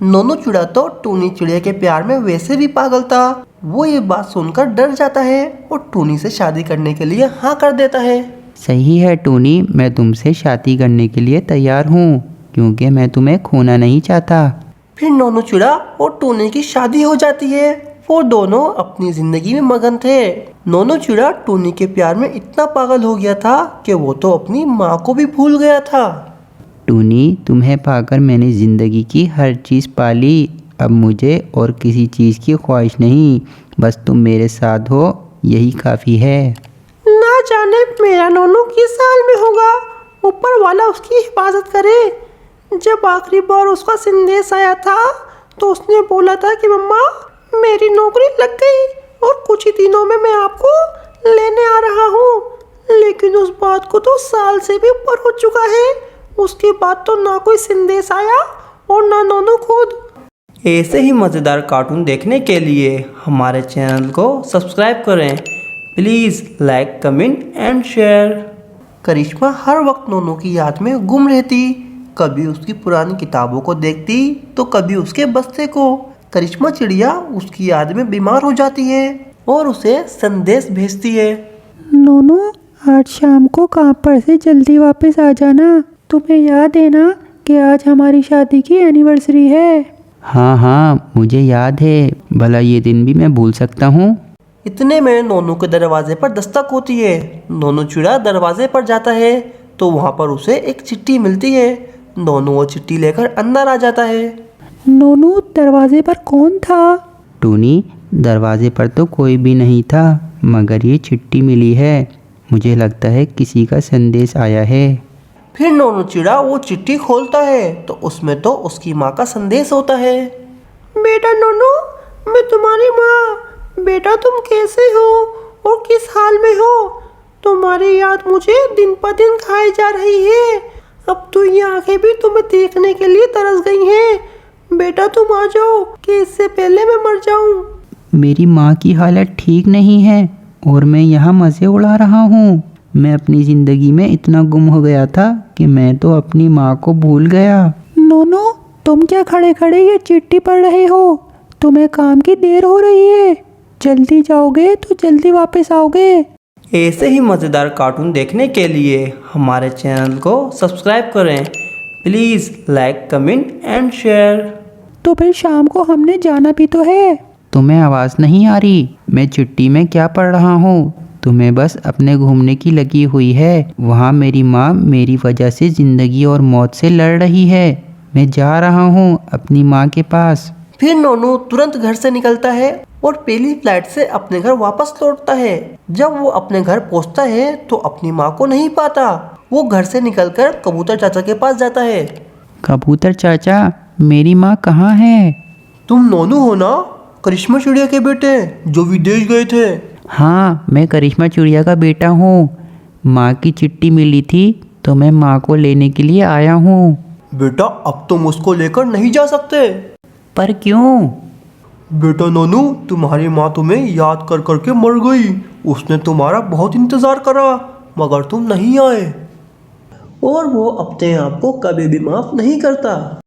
नोनू चिड़िया तो टूनी चिड़िया के प्यार में वैसे भी पागल था। वो ये बात सुनकर डर जाता है और टूनी से शादी करने के लिए हाँ कर देता है। सही है टूनी, मैं तुमसे शादी करने के लिए तैयार हूँ क्योंकि मैं तुम्हें खोना नहीं चाहता। फिर नोनू चिड़िया और टूनी की शादी हो जाती है। वो दोनों अपनी जिंदगी में मगन थे। नोनू चिड़िया टूनी के प्यार में इतना पागल हो गया था कि वो तो अपनी माँ को भी भूल गया था। टूनी, तुम्हें पाकर मैंने ज़िंदगी की हर चीज़ पाली। अब मुझे और किसी चीज़ की ख्वाहिश नहीं, बस तुम मेरे साथ हो यही काफ़ी है। ना जाने मेरा नोनू किस हाल में होगा, ऊपर वाला उसकी हिफाजत करे। जब आखिरी बार उसका संदेश आया था तो उसने बोला था कि मम्मा मेरी नौकरी लग गई और कुछ ही दिनों में मैं आपको लेने आ रहा हूँ। लेकिन उस बात को तो साल से भी ऊपर हो चुका है। उसके बाद तो ना कोई संदेश आया और ना नोनू खुद। ऐसे ही मज़ेदार कार्टून देखने के लिए हमारे चैनल को सब्सक्राइब करें। Please like, comment and share. Karishma हर वक्त नोनू की याद में गुम रहती। कभी उसकी पुरानी किताबों को देखती तो कभी उसके बस्ते को। करिश्मा चिड़िया उसकी याद में बीमार हो जाती है और उसे संदेश भेजती है। नोनू, आज शाम को काम पर से जल्दी वापस आ जाना। तुम्हें याद है ना कि आज हमारी शादी की एनिवर्सरी है। हाँ हाँ, मुझे याद है। भला ये दिन भी मैं भूल सकता हूँ? इतने में नोनू के दरवाजे पर दस्तक होती है। नोनू चिड़िया दरवाजे पर जाता है तो वहाँ पर उसे एक चिट्ठी मिलती है। नोनू वो चिट्ठी लेकर अंदर आ जाता है। नोनू, दरवाजे पर कौन था? टूनी, दरवाजे पर तो कोई भी नहीं था, मगर ये चिट्ठी मिली है। मुझे लगता है किसी का संदेश आया है। फिर नोनू चिड़ा वो चिट्ठी खोलता है तो उसमें तो उसकी माँ का संदेश होता है। बेटा नोनू, मैं तुम्हारी माँ। बेटा तुम कैसे हो और किस हाल में हो? तुम्हारी याद मुझे दिन पर दिन खाई जा रही है। अब तो ये आंखें भी तुम्हें देखने के लिए तरस गई हैं। बेटा तुम आ जाओ कि इससे पहले मैं मर जाऊं। मेरी माँ की हालत ठीक नहीं है और मैं यहाँ मज़े उड़ा रहा हूँ। मैं अपनी ज़िंदगी में इतना गुम हो गया था कि मैं तो अपनी माँ को भूल गया। नोनू, तुम क्या खड़े खड़े ये चिट्ठी पढ़ रहे हो? तुम्हें काम की देर हो रही है। जल्दी जाओगे तो जल्दी वापस आओगे। ऐसे ही मज़ेदार कार्टून देखने के लिए हमारे चैनल को सब्सक्राइब करें। Please like, comment and share. तो फिर शाम को हमने जाना भी तो है। तुम्हें आवाज़ नहीं आ रही? मैं चिट्ठी में क्या पढ़ रहा हूँ? तुम्हें बस अपने घूमने की लगी हुई है। वहाँ मेरी माँ मेरी वजह से ज़िंदगी और मौत से लड़ रही है। मैं जा रहा हूँ अपनी माँ के पास। फिर नोनू तुरंत घर से निकलता है और पहली फ्लाइट से अपने घर वापस लौटता है। जब वो अपने घर पहुंचता है तो अपनी माँ को नहीं पाता। वो घर से निकलकर कबूतर चाचा के पास जाता है। कबूतर चाचा, मेरी माँ कहाँ है? तुम नोनू हो ना, करिश्मा चिड़िया के बेटे जो विदेश गए थे? हाँ, मैं करिश्मा चिड़िया का बेटा हूँ। माँ की चिट्ठी मिली थी तो मैं माँ को लेने के लिए आया हूँ। बेटा अब तुम उसको लेकर नहीं जा सकते। पर क्यों? बेटा नोनू, तुम्हारी माँ तुम्हें याद कर करके मर गई। उसने तुम्हारा बहुत इंतजार करा मगर तुम नहीं आए और वो अपने आप को कभी भी माफ नहीं करता।